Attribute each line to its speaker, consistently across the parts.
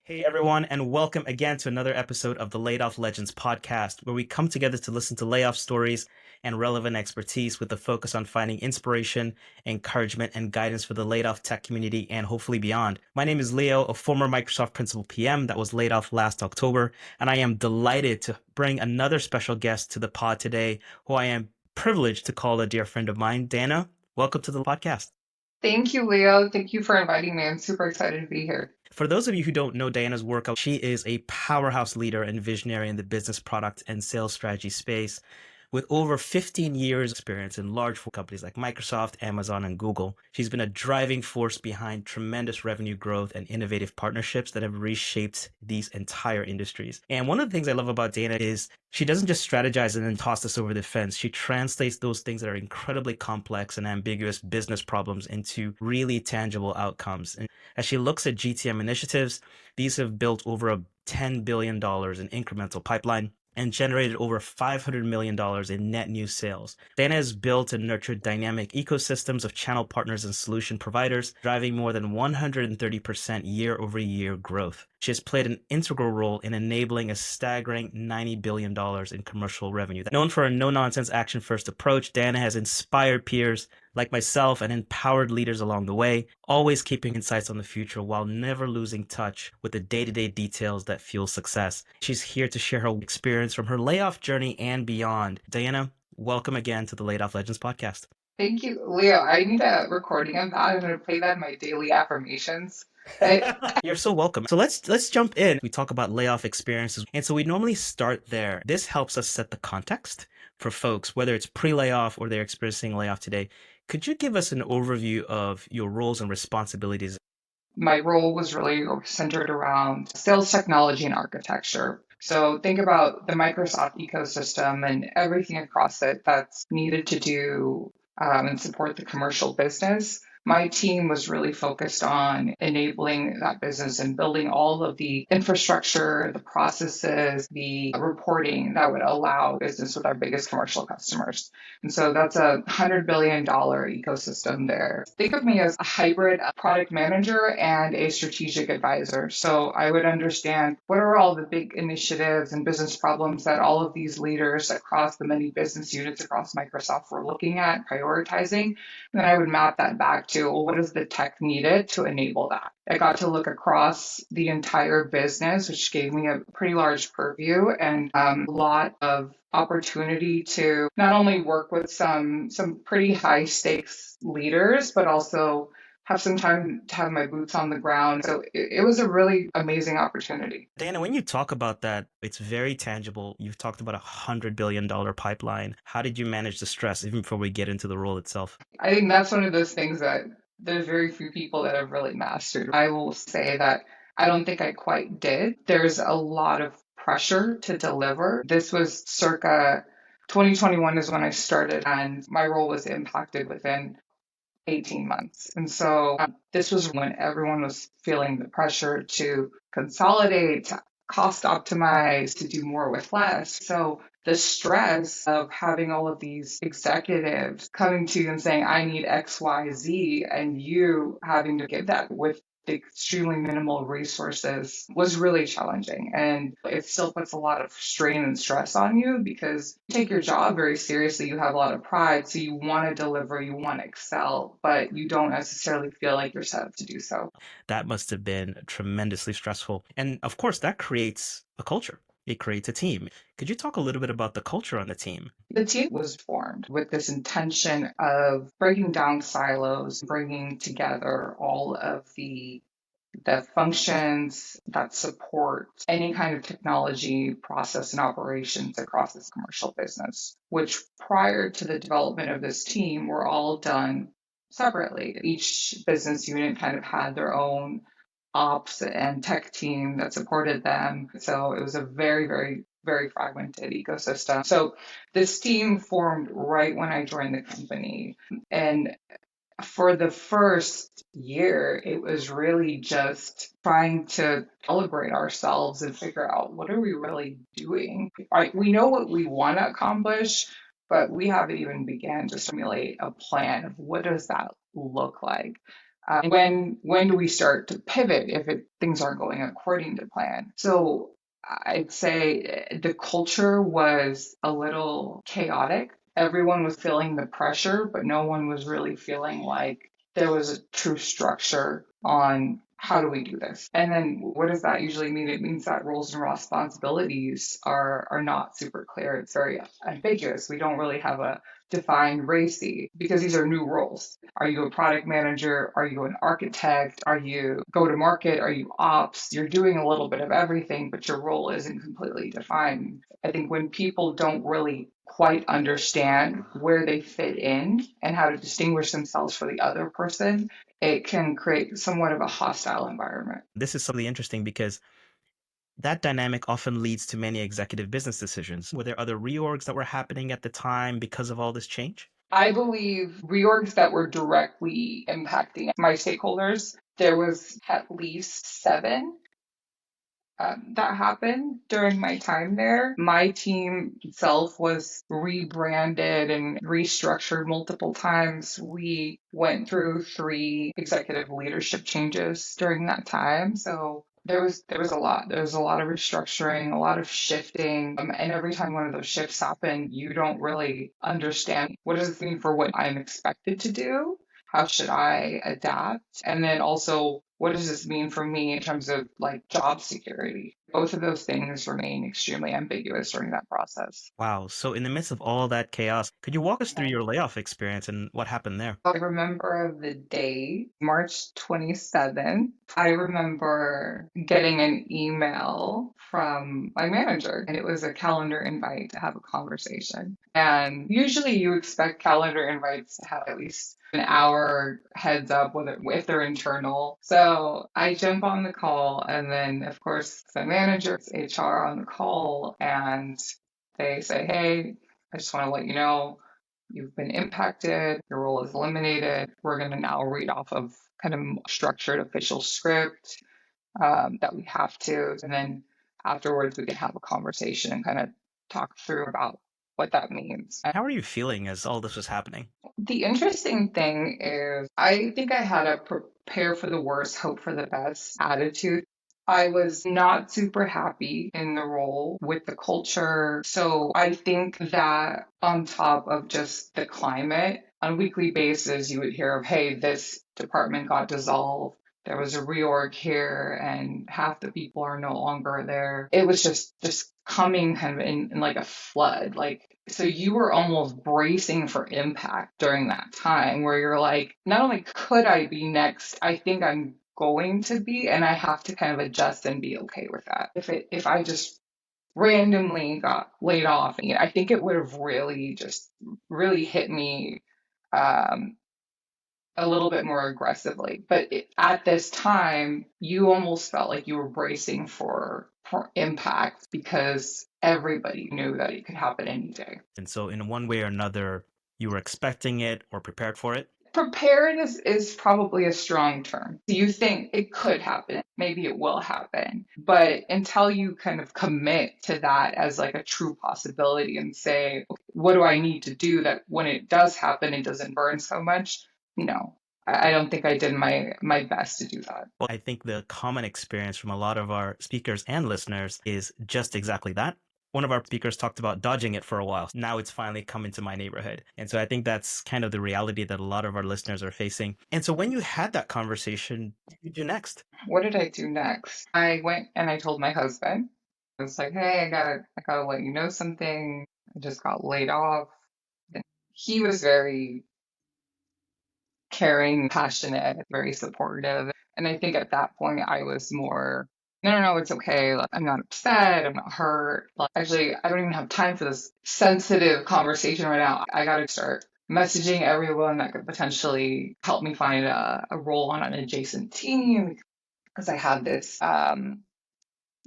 Speaker 1: Hey everyone, and welcome again to another episode of the Layoff Legends podcast, where we come together to listen to layoff stories and relevant expertise with a focus on finding inspiration, encouragement, and guidance for the laid off tech community and hopefully beyond. My name is Leo, a former Microsoft Principal PM that was laid off last October, and I am delighted to bring another special guest to the pod today, who I am privileged to call a dear friend of mine. Dana, welcome to the podcast.
Speaker 2: Thank you, Leo. Thank you for inviting me. I'm super excited to be here.
Speaker 1: For those of you who don't know Diana's work, she is a powerhouse leader and visionary in the business product and sales strategy space with over 15 years experience in large companies like Microsoft, Amazon, and Google. She's been a driving force behind tremendous revenue growth and innovative partnerships that have reshaped these entire industries. And one of the things I love about Dana is she doesn't just strategize and then toss us over the fence. She translates those things that are incredibly complex and ambiguous business problems into really tangible outcomes. And as she looks at GTM initiatives, these have built over a $10 billion in incremental pipeline and generated over $500 million in net new sales. Dana has built and nurtured dynamic ecosystems of channel partners and solution providers, driving more than 130% year-over-year growth. She has played an integral role in enabling a staggering $90 billion in commercial revenue. Known for a no-nonsense, action-first approach, Dana has inspired peers like myself and empowered leaders along the way, always keeping insights on the future while never losing touch with the day-to-day details that fuel success. She's here to share her experience from her layoff journey and beyond. Diana, welcome again to the Layoff Legends podcast.
Speaker 2: Thank you, Leo. I need a recording of that. I'm going to play that in my daily affirmations. I,
Speaker 1: You're so welcome. So let's jump in. We talk about layoff experiences. And so we normally start there. This helps us set the context for folks, whether it's pre-layoff or they're experiencing layoff today. Could you give us an overview of your roles and responsibilities?
Speaker 2: my role was really centered around sales technology and architecture. So think about the Microsoft ecosystem and everything across it that's needed to do and support the commercial business. My team was really focused on enabling that business and building all of the infrastructure, the processes, the reporting that would allow business with our biggest commercial customers. And so that's a $100 billion ecosystem there. Think of me as a hybrid product manager and a strategic advisor. So I would understand what are all the big initiatives and business problems that all of these leaders across the many business units across Microsoft were looking at, prioritizing. And then I would map that back to, well, what is the tech needed to enable that? I got to look across the entire business, which gave me a pretty large purview and a lot of opportunity to not only work with some pretty high stakes leaders, but also have some time to have my boots on the ground. So it was a really amazing opportunity.
Speaker 1: Dana, when you talk about that, it's very tangible. You've talked about $100 billion pipeline. How did you manage the stress even before we get into the role itself?
Speaker 2: I think that's one of those things that there's very few people that have really mastered. I will say that I don't think I quite did. There's a lot of pressure to deliver. This was circa 2021 is when I started, and my role was impacted within 18 months. And so this was when everyone was feeling the pressure to consolidate, to cost optimize, to do more with less. So the stress of having all of these executives coming to you and saying, I need X, Y, Z, and you having to give that with extremely minimal resources was really challenging. And it still puts a lot of strain and stress on you because you take your job very seriously. You have a lot of pride. So you want to deliver, you want to excel, but you don't necessarily feel like you're set up to do so.
Speaker 1: That must have been tremendously stressful. And of course, that creates a culture. It creates a team. Could you talk a little bit about the culture on the team?
Speaker 2: The team was formed with this intention of breaking down silos, bringing together all of the functions that support any kind of technology, process, and operations across this commercial business, which prior to the development of this team were all done separately. Each business unit kind of had their own ops and tech team that supported them. So it was a very, very, very fragmented ecosystem. So this team formed right when I joined the company. And for the first year, it was really just trying to calibrate ourselves and figure out what are we really doing. Right, we know what we want to accomplish, but we haven't even began to simulate a plan of what does that look like. When do we start to pivot if things aren't going according to plan? So I'd say the culture was a little chaotic. Everyone was feeling the pressure, but no one was really feeling like there was a true structure on how do we do this. And then what does that usually mean? It means that roles and responsibilities are not super clear. It's very ambiguous. We don't really have a defined RACI because these are new roles. Are you a product manager? Are you an architect? Are you go to market? Are you ops? You're doing a little bit of everything, but your role isn't completely defined. I think when people don't really quite understand where they fit in and how to distinguish themselves for the other person, it can create somewhat of a hostile environment.
Speaker 1: This is something interesting because that dynamic often leads to many executive business decisions. Were there other reorgs that were happening at the time because of all this change?
Speaker 2: I believe reorgs that were directly impacting my stakeholders, there was at least seven that happened during my time there. My team itself was rebranded and restructured multiple times. We went through three executive leadership changes during that time. So there was a lot. There was a lot of restructuring, a lot of shifting, and every time one of those shifts happen, you don't really understand what does this mean for what I'm expected to do. How should I adapt? And then also, what does this mean for me in terms of like job security? Both of those things remain extremely ambiguous during that process.
Speaker 1: Wow. So, in the midst of all that chaos, could you walk us through your layoff experience and what happened there?
Speaker 2: I remember the day, March 27th. I remember getting an email from my manager, and it was a calendar invite to have a conversation. And usually you expect calendar invites to have at least an hour heads up, whether if they're internal. So I jump on the call, and then of course the manager, it's HR on the call, and they say, "Hey, I just want to let you know you've been impacted, your role is eliminated. We're going to now read off of kind of structured official script that we have to. And then afterwards, we can have a conversation and kind of talk through about what that means."
Speaker 1: How are you feeling as all this was happening?
Speaker 2: The interesting thing is, I think I had a prepare for the worst, hope for the best attitude. I was not super happy in the role with the culture. So I think that on top of just the climate, on a weekly basis, you would hear of, hey, this department got dissolved. There was a reorg here and half the people are no longer there. It was just coming kind of in like a flood. Like, so you were almost bracing for impact during that time where you're like, not only could I be next, I think I'm going to be, and I have to kind of adjust and be okay with that. If I just randomly got laid off, I think it would have really just really hit me um, a little bit more aggressively. But at this time, you almost felt like you were bracing for impact because everybody knew that it could happen any day.
Speaker 1: And so, in one way or another, you were expecting it or prepared for it.
Speaker 2: Prepared is probably a strong term. You think it could happen, maybe it will happen, but until you kind of commit to that as like a true possibility and say, "Okay, what do I need to do that when it does happen, it doesn't burn so much?" No, I don't think I did my best to do that.
Speaker 1: Well, I think the common experience from a lot of our speakers and listeners is just exactly that. One of our speakers talked about dodging it for a while. Now it's finally come into my neighborhood. And so I think that's kind of the reality that a lot of our listeners are facing. And so when you had that conversation, what did you do next?
Speaker 2: What did I do next? I went and I told my husband. I was like, "Hey, I gotta let you know something. I just got laid off." And he was very caring, passionate, very supportive. And I think at that point I was more, no, no, no, it's okay. Like, I'm not upset. I'm not hurt. Like, actually, I don't even have time for this sensitive conversation right now. I got to start messaging everyone that could potentially help me find a role on an adjacent team because I had this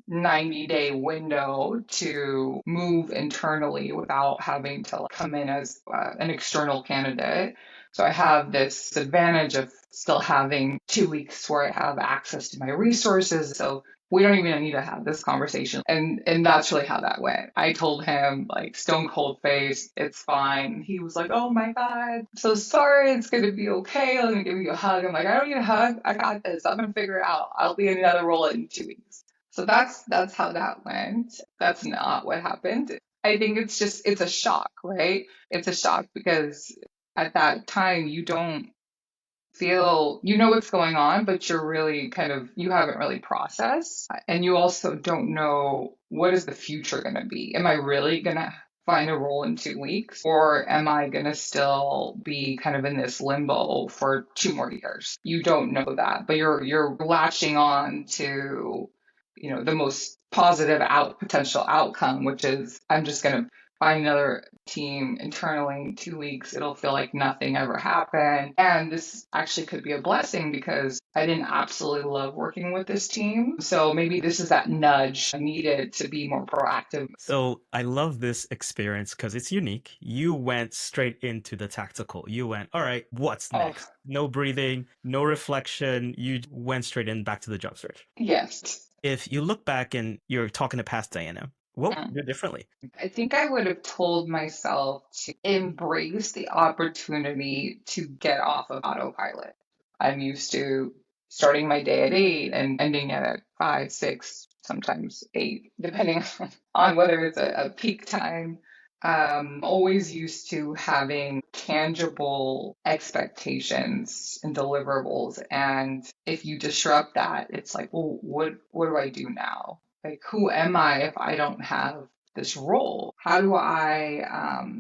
Speaker 2: 90-day window to move internally without having to come in as an external candidate. So I have this advantage of still having 2 weeks where I have access to my resources. So we don't even need to have this conversation. And that's really how that went. I told him like stone cold face, it's fine. He was like, oh my God, I'm so sorry. It's gonna be okay. Let me give you a hug. I'm like, I don't need a hug. I got this. I'm gonna figure it out. I'll be in another role in 2 weeks. So that's how that went. That's not what happened. I think it's a shock, right? It's a shock because at that time you don't feel you know what's going on, but you're really kind of you haven't really processed, and you also don't know what is the future going to be. Am I really going to find a role in 2 weeks, or am I going to still be kind of in this limbo for 2 more years? You don't know that, but you're latching on to the most positive out potential outcome, which is I'm just going to find another team internally in 2 weeks. It'll feel like nothing ever happened. And this actually could be a blessing because I didn't absolutely love working with this team. So maybe this is that nudge I needed to be more proactive.
Speaker 1: So I love this experience because it's unique. You went straight into the tactical. You went, all right, what's
Speaker 2: Oh,
Speaker 1: next? No breathing, no reflection. You went straight in back to the job search.
Speaker 2: yes.
Speaker 1: If you look back and you're talking to past Diana, what would
Speaker 2: Mm.
Speaker 1: you do differently?
Speaker 2: I think I would have told myself to embrace the opportunity to get off of autopilot. I'm used to starting my day at 8 and ending at 5, 6, sometimes 8, depending on whether it's a peak time. Always used to having tangible expectations and deliverables. And if you disrupt that, it's like, well, what do I do now? Like, who am I if I don't have this role? How do I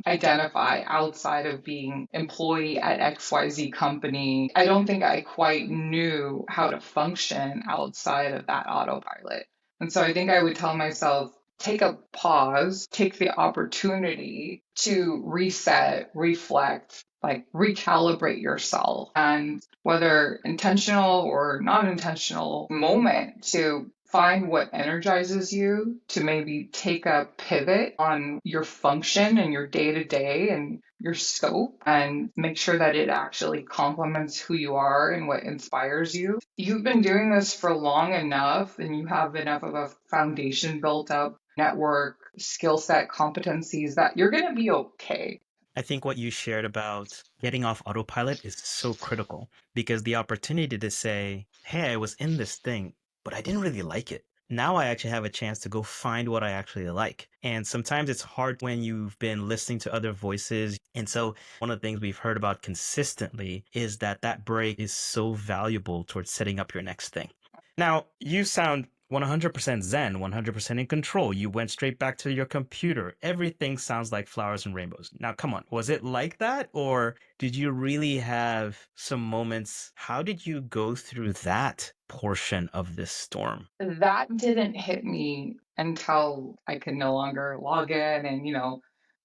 Speaker 2: identify outside of being employee at XYZ company? I don't think I quite knew how to function outside of that autopilot. And so I think I would tell myself, take a pause, take the opportunity to reset, reflect, like recalibrate yourself, and whether intentional or non intentional moment to find what energizes you, to maybe take a pivot on your function and your day to day and your scope, and make sure that it actually complements who you are and what inspires you. You've been doing this for long enough and you have enough of a foundation built up, network, skill set, competencies that you're going to be okay.
Speaker 1: I think what you shared about getting off autopilot is so critical because the opportunity to say, hey, I was in this thing, but I didn't really like it. Now I actually have a chance to go find what I actually like. And sometimes it's hard when you've been listening to other voices. And so one of the things we've heard about consistently is that that break is so valuable towards setting up your next thing. Now, you sound 100% zen, 100% in control. You went straight back to your computer. Everything sounds like flowers and rainbows. Now, come on, was it like that? Or did you really have some moments? How did you go through that portion of this storm?
Speaker 2: That didn't hit me until I could no longer log in and,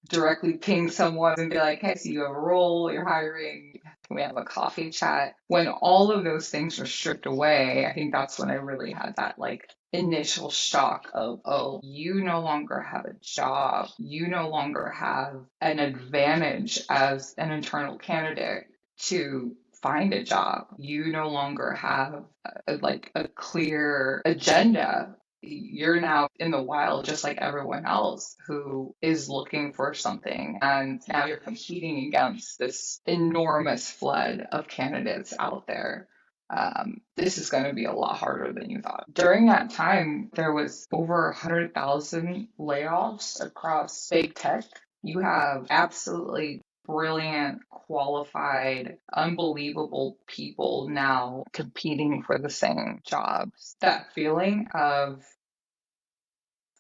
Speaker 2: directly ping someone and be like, hey, so you have a role, you're hiring, can we have a coffee chat? When all of those things were stripped away, I think that's when I really had that like initial shock of, oh, you no longer have a job. You no longer have an advantage as an internal candidate to find a job. You no longer have like a clear agenda. You're now in the wild just like everyone else who is looking for something. And now you're competing against this enormous flood of candidates out there. This is going to be a lot harder than you thought. During that time, there was over 100,000 layoffs across big tech. You have absolutely brilliant, qualified, unbelievable people now competing for the same jobs. That feeling of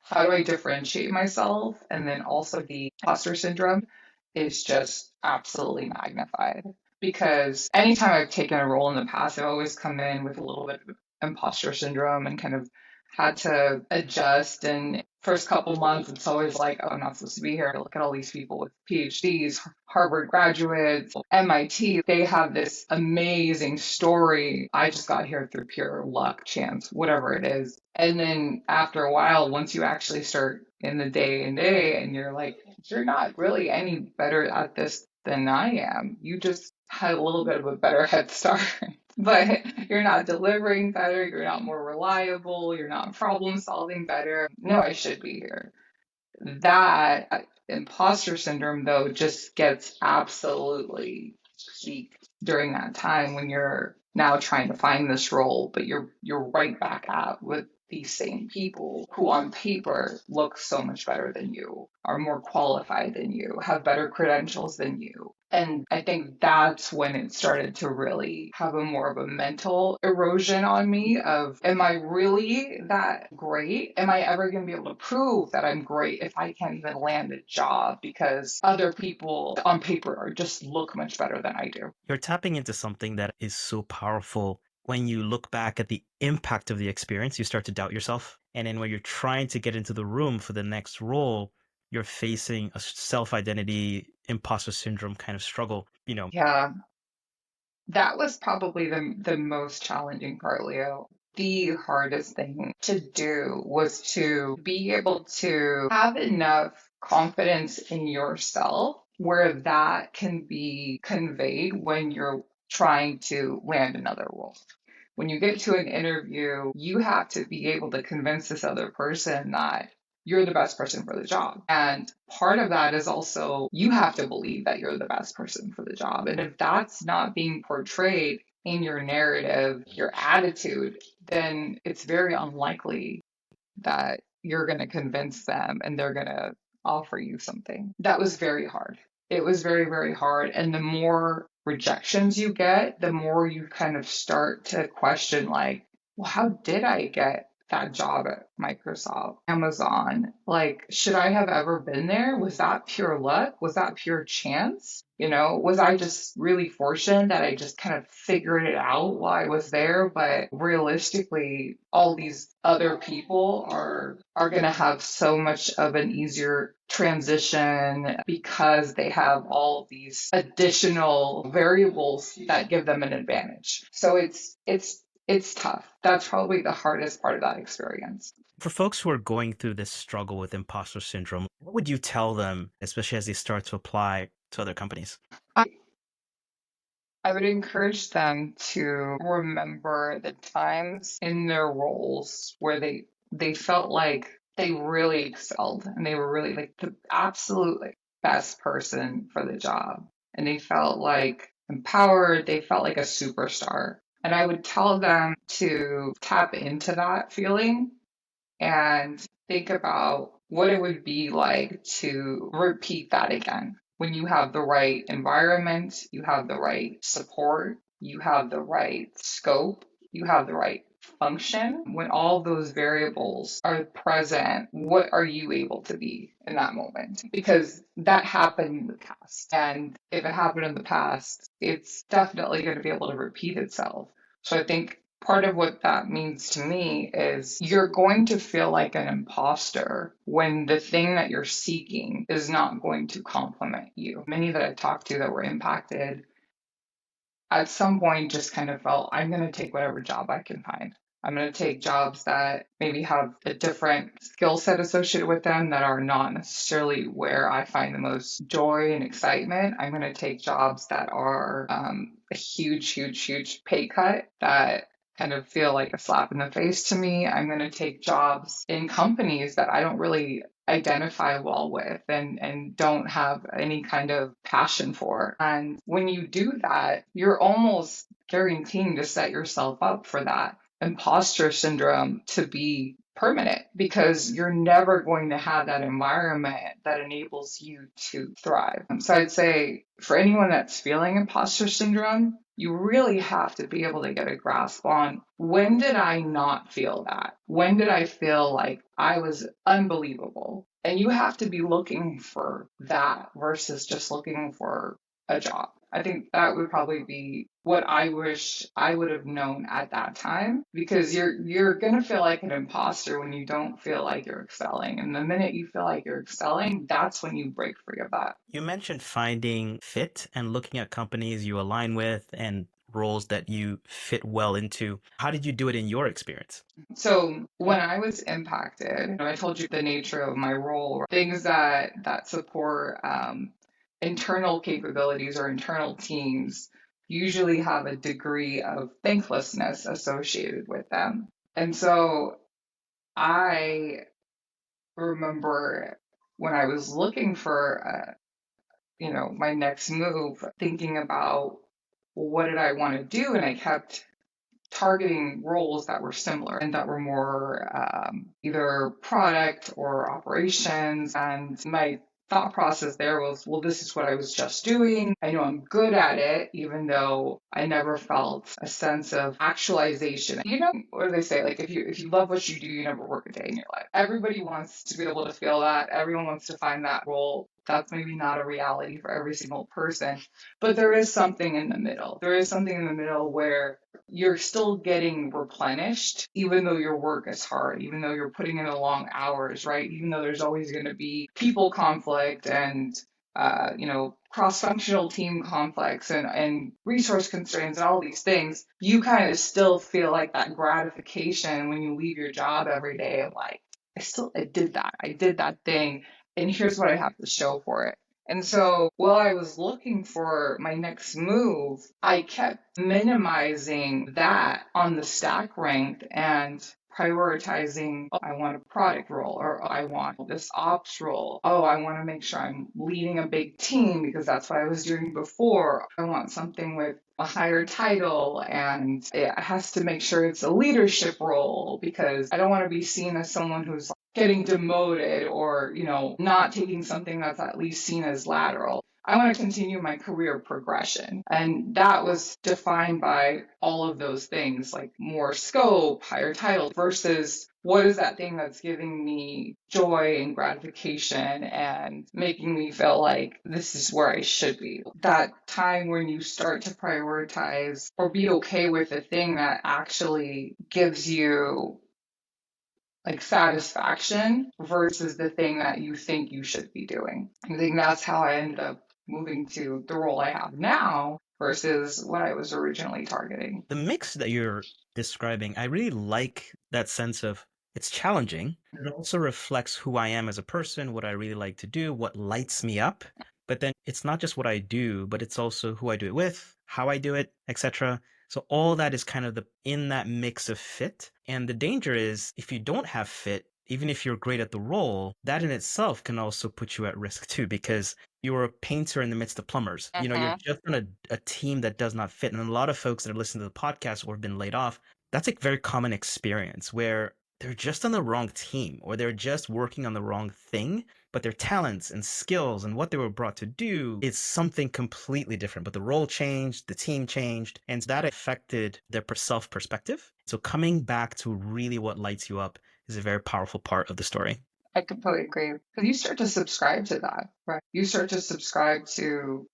Speaker 2: how do I differentiate myself? And then also the imposter syndrome is just absolutely magnified. Because anytime I've taken a role in the past, I've always come in with a little bit of imposter syndrome and kind of had to adjust. And first couple months, it's always like, oh, I'm not supposed to be here. Look at all these people with PhDs, Harvard graduates, MIT. They have this amazing story. I just got here through pure luck, chance, whatever it is. And then after a while, once you actually start in the day and day, and you're like, you're not really any better at this than I am. You just had a little bit of a better head start. but you're not delivering better, you're not more reliable, you're not problem solving better. No, I should be here. That imposter syndrome, though, just gets absolutely peaked during that time when you're now trying to find this role, but you're right back at with these same people who on paper look so much better than you, are more qualified than you, have better credentials than you. And I think that's when it started to really have a more of a mental erosion on me of, am I really that great? Am I ever going to be able to prove that I'm great if I can't even land a job because other people on paper are just look much better than I do?
Speaker 1: You're tapping into something that is so powerful. When you look back at the impact of the experience, you start to doubt yourself. And then when you're trying to get into the room for the next role, you're facing a self-identity, imposter syndrome kind of struggle.
Speaker 2: Yeah, that was probably the most challenging part, Leo. The hardest thing to do was to be able to have enough confidence in yourself where that can be conveyed when you're trying to land another role. When you get to an interview, you have to be able to convince this other person that you're the best person for the job. And part of that is also you have to believe that you're the best person for the job. And if that's not being portrayed in your narrative, your attitude, then it's very unlikely that you're going to convince them and they're going to offer you something. That was very hard. It was very, very hard. And the more rejections you get, the more you kind of start to question, like, well, how did I get that job at Microsoft, Amazon? Like, should I have ever been there? Was that pure luck? Was that pure chance? Was I just really fortunate that I just kind of figured it out while I was there? But realistically, all these other people are going to have so much of an easier transition because they have all of these additional variables that give them an advantage. So it's tough. That's probably the hardest part of that experience.
Speaker 1: For folks who are going through this struggle with imposter syndrome, what would you tell them, especially as they start to apply to other companies?
Speaker 2: I, I would encourage them to remember the times in their roles where they felt like they really excelled and they were really like the absolute like best person for the job. And they felt like empowered, they felt like a superstar. And I would tell them to tap into that feeling and think about what it would be like to repeat that again. When you have the right environment, you have the right support, you have the right scope, you have the right function. When all those variables are present, what are you able to be in that moment? Because that happened in the past. And if it happened in the past, it's definitely going to be able to repeat itself. So I think part of what that means to me is you're going to feel like an imposter when the thing that you're seeking is not going to complement you. Many that I've talked to that were impacted at some point just kind of felt I'm going to take whatever job I can find. I'm going to take jobs that maybe have a different skill set associated with them that are not necessarily where I find the most joy and excitement. I'm going to take jobs that are a huge, huge, huge pay cut that kind of feel like a slap in the face to me. I'm going to take jobs in companies that I don't really identify well with and don't have any kind of passion for. And when you do that, you're almost guaranteeing to set yourself up for that imposter syndrome to be permanent because you're never going to have that environment that enables you to thrive. So I'd say for anyone that's feeling imposter syndrome, you really have to be able to get a grasp on when did I not feel that? When did I feel like I was unbelievable? And you have to be looking for that versus just looking for a job. I think that would probably be what I wish I would have known at that time because you're going to feel like an imposter when you don't feel like you're excelling. And the minute you feel like you're excelling, that's when you break free of that.
Speaker 1: You mentioned finding fit and looking at companies you align with and roles that you fit well into. How did you do it in your experience?
Speaker 2: So when I was impacted, I told you the nature of my role, things that support internal capabilities or internal teams. usually have a degree of thanklessness associated with them. And so I remember when I was looking for, my next move, thinking about what did I want to do, and I kept targeting roles that were similar and that were more either product or operations. And my thought process there was, well, this is what I was just doing. I know I'm good at it, even though I never felt a sense of actualization. What do they say? Like if you love what you do, you never work a day in your life. Everybody wants to be able to feel that. Everyone wants to find that role. That's maybe not a reality for every single person, but there is something in the middle. There is something in the middle where you're still getting replenished, even though your work is hard, even though you're putting in the long hours, right? Even though there's always going to be people conflict and, cross-functional team conflicts and resource constraints and all these things, you kind of still feel like that gratification when you leave your job every day of like, I did that thing, and here's what I have to show for it. And so while I was looking for my next move, I kept minimizing that on the stack rank and prioritizing, oh, I want a product role, or oh, I want this ops role. Oh, I want to make sure I'm leading a big team because that's what I was doing before. I want something with a higher title, and it has to make sure it's a leadership role because I don't want to be seen as someone who's getting demoted or, not taking something that's at least seen as lateral. I want to continue my career progression. And that was defined by all of those things, like more scope, higher title, versus what is that thing that's giving me joy and gratification and making me feel like this is where I should be. That time when you start to prioritize or be okay with the thing that actually gives you like satisfaction versus the thing that you think you should be doing. I think that's how I ended up moving to the role I have now versus what I was originally targeting.
Speaker 1: The mix that you're describing, I really like that sense of it's challenging. It also reflects who I am as a person, what I really like to do, what lights me up. But then it's not just what I do, but it's also who I do it with, how I do it, etc. So all that is kind of in that mix of fit. And the danger is if you don't have fit, even if you're great at the role, that in itself can also put you at risk too, because you're a painter in the midst of plumbers. You're just on a team that does not fit. And a lot of folks that are listening to the podcast or have been laid off, that's a very common experience where they're just on the wrong team or they're just working on the wrong thing, but their talents and skills and what they were brought to do is something completely different. But the role changed, the team changed, and that affected their self perspective. So coming back to really what lights you up is a very powerful part of the story.
Speaker 2: I completely agree. Because you start to subscribe to that, right? You start to subscribe to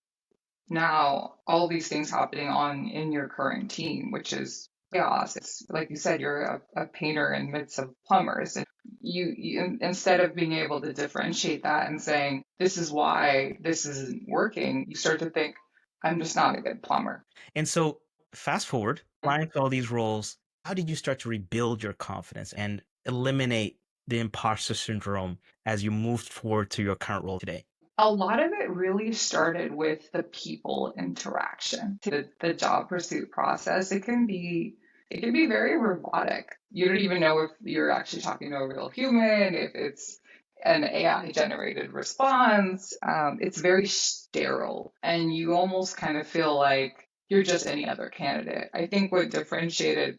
Speaker 2: now all these things happening on in your current team, which is chaos. It's like you said, you're a painter in midst of plumbers. And you instead of being able to differentiate that and saying, this is why this isn't working, you start to think, I'm just not a good plumber.
Speaker 1: And so fast forward, applying to all these roles, how did you start to rebuild your confidence and eliminate the imposter syndrome as you moved forward to your current role today?
Speaker 2: A lot of it really started with the people interaction. The job pursuit process, it can be very robotic. You don't even know if you're actually talking to a real human, if it's an AI generated response. It's very sterile, and you almost kind of feel like you're just any other candidate. I think what differentiated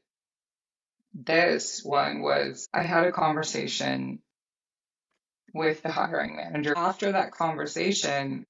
Speaker 2: this one was I had a conversation with the hiring manager. After that conversation,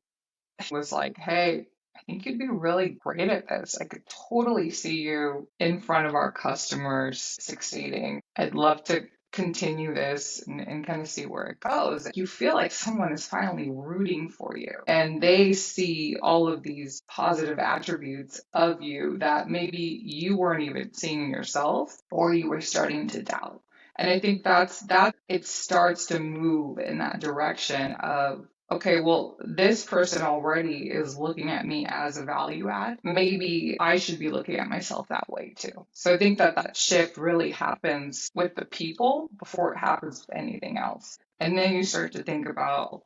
Speaker 2: was like, hey, I think you'd be really great at this. I could totally see you in front of our customers succeeding. I'd love to continue this and kind of see where it goes. You feel like someone is finally rooting for you and they see all of these positive attributes of you that maybe you weren't even seeing yourself or you were starting to doubt. And I think that it starts to move in that direction of, okay, well, this person already is looking at me as a value add. Maybe I should be looking at myself that way too. So I think that shift really happens with the people before it happens with anything else. And then you start to think about,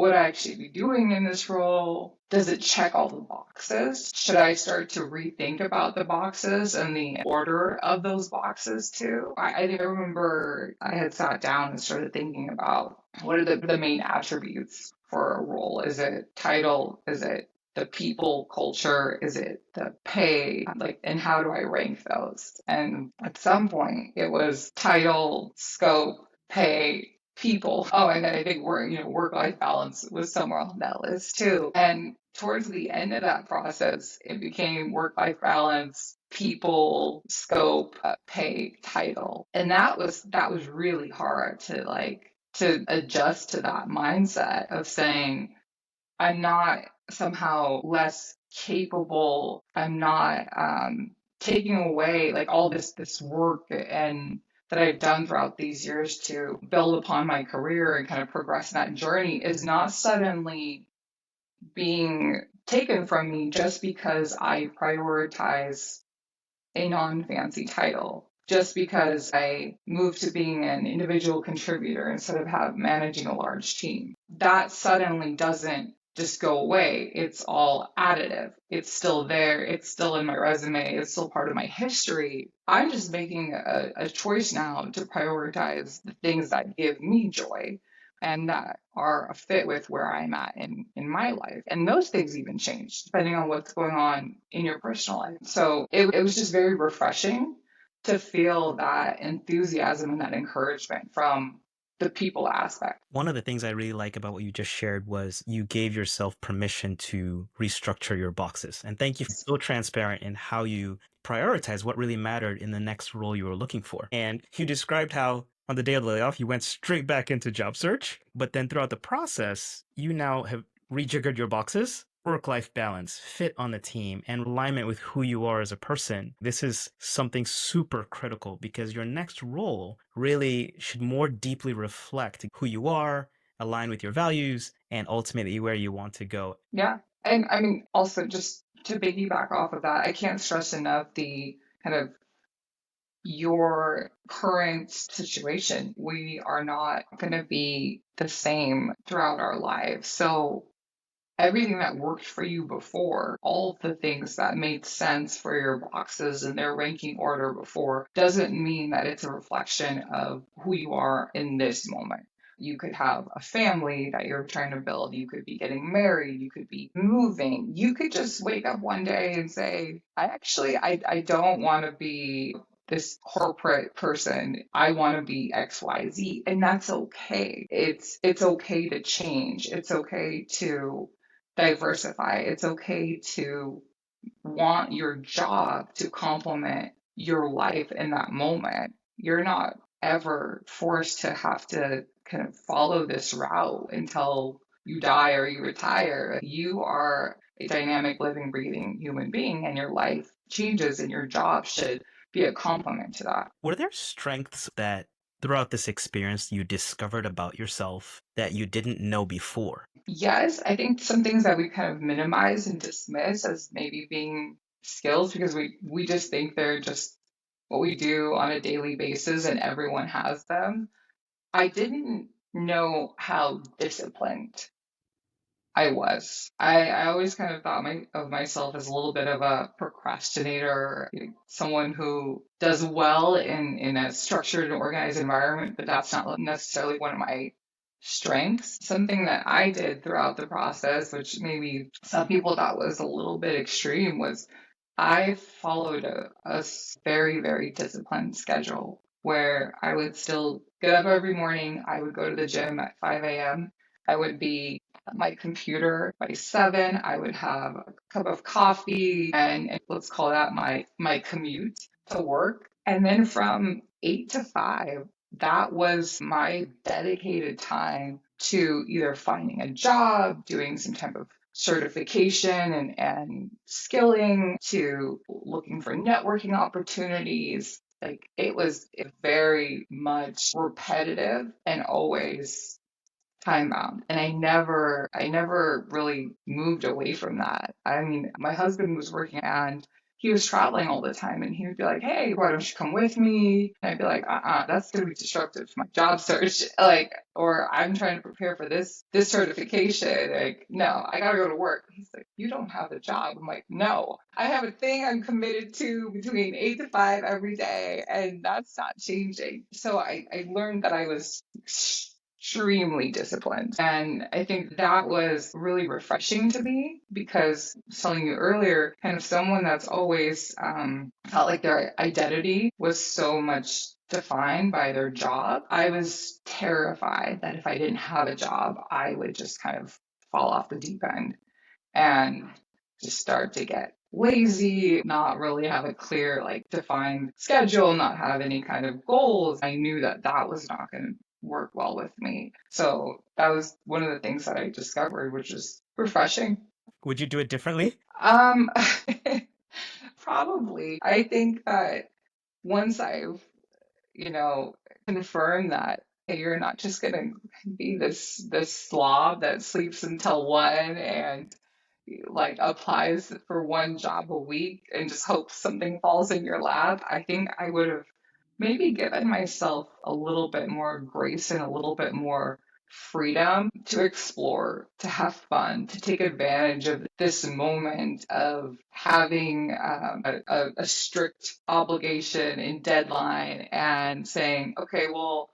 Speaker 2: would I actually be doing in this role? Does it check all the boxes? Should I start to rethink about the boxes and the order of those boxes too? I remember I had sat down and started thinking about what are the main attributes for a role? Is it title? Is it the people culture? Is it the pay? Like, and how do I rank those? And at some point, it was title, scope, pay, people. Oh, and then I think work-life balance was somewhere on that list too. And towards the end of that process, it became work-life balance, people, scope, pay, title, and that was really hard to adjust to that mindset of saying I'm not somehow less capable. I'm not taking away like all this work and that I've done throughout these years to build upon my career and kind of progress in that journey is not suddenly being taken from me just because I prioritize a non-fancy title, just because I moved to being an individual contributor instead of managing a large team. That suddenly doesn't just go away. It's all additive. It's still there. It's still in my resume. It's still part of my history. I'm just making a choice now to prioritize the things that give me joy and that are a fit with where I'm at in my life. And those things even change depending on what's going on in your personal life. So it was just very refreshing to feel that enthusiasm and that encouragement from the people aspect.
Speaker 1: One of the things I really like about what you just shared was you gave yourself permission to restructure your boxes. And thank you for so transparent in how you prioritize what really mattered in the next role you were looking for. And you described how on the day of the layoff, you went straight back into job search, but then throughout the process, you now have rejiggered your boxes. Work-life balance, fit on the team, and alignment with who you are as a person. This is something super critical because your next role really should more deeply reflect who you are, align with your values, and ultimately where you want to go.
Speaker 2: Yeah. And I mean, also just to piggyback off of that, I can't stress enough the kind of your current situation. We are not going to be the same throughout our lives. So everything that worked for you before, all of the things that made sense for your boxes and their ranking order before, doesn't mean that it's a reflection of who you are in this moment. You could have a family that you're trying to build. You could be getting married. You could be moving. You could just wake up one day and say, I don't want to be this corporate person. I want to be XYZ. And that's okay. It's okay to change. It's okay to diversify. It's okay to want your job to complement your life in that moment. You're not ever forced to have to kind of follow this route until you die or you retire. You are a dynamic, living, breathing human being, and your life changes, and your job should be a complement to that.
Speaker 1: Were there strengths that throughout this experience you discovered about yourself that you didn't know before?
Speaker 2: Yes, I think some things that we kind of minimize and dismiss as maybe being skills because we just think they're just what we do on a daily basis and everyone has them. I didn't know how disciplined I was. I always kind of thought of myself as a little bit of a procrastinator, someone who does well in a structured and organized environment, but that's not necessarily one of my strengths. Something that I did throughout the process, which maybe some people thought was a little bit extreme, was I followed a very, very disciplined schedule where I would still get up every morning. I would go to the gym at 5 a.m. I would be at my computer by 7. I would have a cup of coffee and let's call that my commute to work. And then from 8 to 5, that was my dedicated time to either finding a job, doing some type of certification and skilling, to looking for networking opportunities. Like it was very much repetitive and always time bound. And I never really moved away from that. I mean, my husband was working and he was traveling all the time, and he would be like, "Hey, why don't you come with me?" And I'd be like, that's gonna be disruptive to my job search." Like, or I'm trying to prepare for this certification. Like, no, I gotta go to work. He's like, "You don't have a job." I'm like, "No, I have a thing I'm committed to between 8 to 5 every day, and that's not changing." So I learned that I was extremely disciplined. And I think that was really refreshing to me because I was telling you earlier, kind of someone that's always felt like their identity was so much defined by their job. I was terrified that if I didn't have a job, I would just kind of fall off the deep end and just start to get lazy, not really have a clear, like, defined schedule, not have any kind of goals. I knew that that was not going to work well with me. So that was one of the things that I discovered, which is refreshing.
Speaker 1: Would you do it differently?
Speaker 2: Um, Probably. I think that once I've, you know, confirmed that, hey, you're not just gonna be this slob that sleeps until 1 and like applies for one job a week and just hopes something falls in your lap, I think I would have maybe given myself a little bit more grace and a little bit more freedom to explore, to have fun, to take advantage of this moment of having a strict obligation and deadline and saying, okay, well,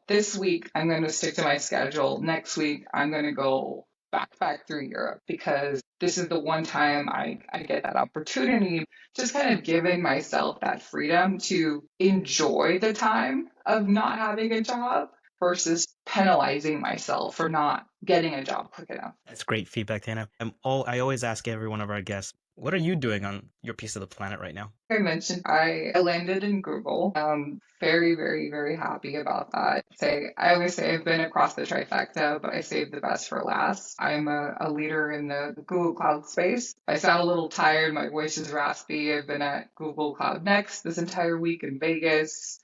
Speaker 2: this week I'm going to stick to my schedule. Next week I'm going to go backpack through Europe because this is the one time I get that opportunity, just kind of giving myself that freedom to enjoy the time of not having a job versus penalizing myself for not getting a job quick enough.
Speaker 1: That's great feedback, Tana. I always ask every one of our guests, what are you doing on your piece of the planet right now?
Speaker 2: Like I mentioned, I landed in Google. Very, very, very happy about that. I always say I've been across the trifecta, but I saved the best for last. I'm a leader in the Google Cloud space. I sound a little tired. My voice is raspy. I've been at Google Cloud Next this entire week in Vegas.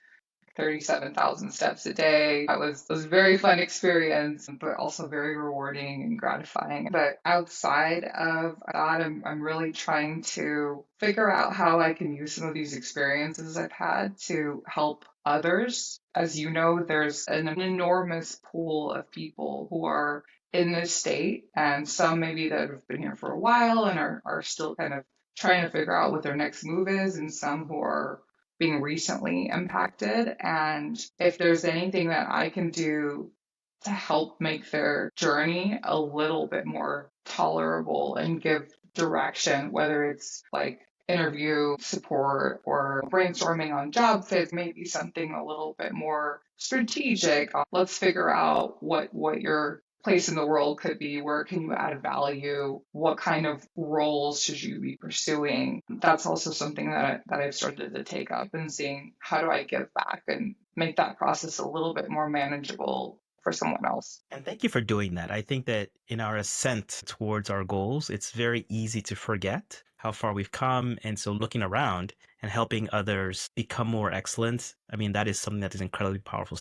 Speaker 2: 37,000 steps a day. That was a very fun experience, but also very rewarding and gratifying. But outside of that, I'm really trying to figure out how I can use some of these experiences I've had to help others. As you know, there's an enormous pool of people who are in this state, and some maybe that have been here for a while and are still kind of trying to figure out what their next move is, and some who are being recently impacted. And if there's anything that I can do to help make their journey a little bit more tolerable and give direction, whether it's like interview support or brainstorming on job fits, maybe something a little bit more strategic. Let's figure out what your place in the world could be. Where can you add value? What kind of roles should you be pursuing? That's also something that I've started to take up and seeing how do I give back and make that process a little bit more manageable for someone else.
Speaker 1: And thank you for doing that. I think that in our ascent towards our goals, it's very easy to forget how far we've come. And so looking around and helping others become more excellent, I mean, that is something that is incredibly powerful.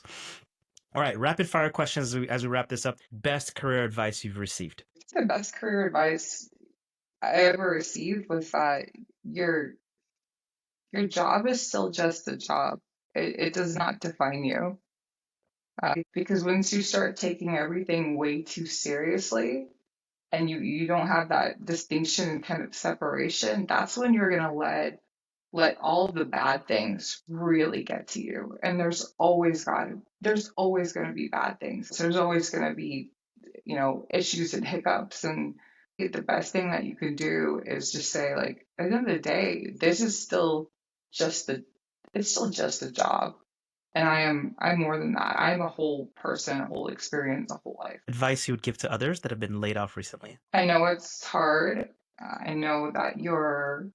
Speaker 1: All right, rapid fire questions as we wrap this up. Best career advice you've received?
Speaker 2: The best career advice I ever received was that your your job is still just a job. It does not define you. Because once you start taking everything way too seriously and you don't have that distinction and kind of separation, that's when you're gonna let all of the bad things really get to you. And there's always gonna be bad things. There's always gonna be, issues and hiccups. And the best thing that you can do is just say, like, at the end of the day, this is still just a it's still just a job. And I'm more than that. I'm a whole person, a whole experience, a whole life.
Speaker 1: Advice you would give to others that have been laid off recently?
Speaker 2: I know it's hard. I know that you're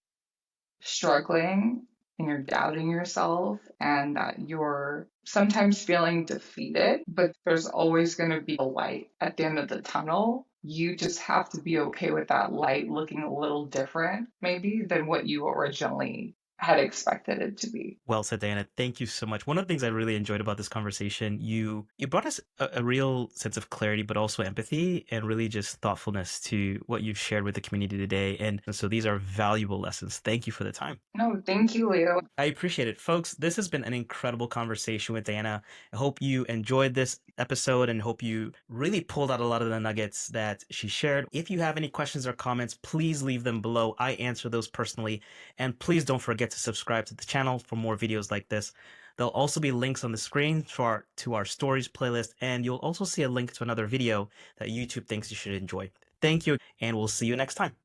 Speaker 2: struggling and you're doubting yourself and that you're sometimes feeling defeated, but there's always going to be a light at the end of the tunnel. You just have to be okay with that light looking a little different, maybe, than what you originally had expected it to be.
Speaker 1: Well said, Diana. Thank you so much. One of the things I really enjoyed about this conversation, you brought us a real sense of clarity, but also empathy and really just thoughtfulness to what you've shared with the community today. And so these are valuable lessons. Thank you for the time.
Speaker 2: No, thank you, Leo.
Speaker 1: I appreciate it. Folks, this has been an incredible conversation with Diana. I hope you enjoyed this episode and hope you really pulled out a lot of the nuggets that she shared. If you have any questions or comments, please leave them below. I answer those personally. And please don't forget to subscribe to the channel for more videos like this. There'll also be links on the screen to our stories playlist, and you'll also see a link to another video that YouTube thinks you should enjoy. Thank you, and we'll see you next time.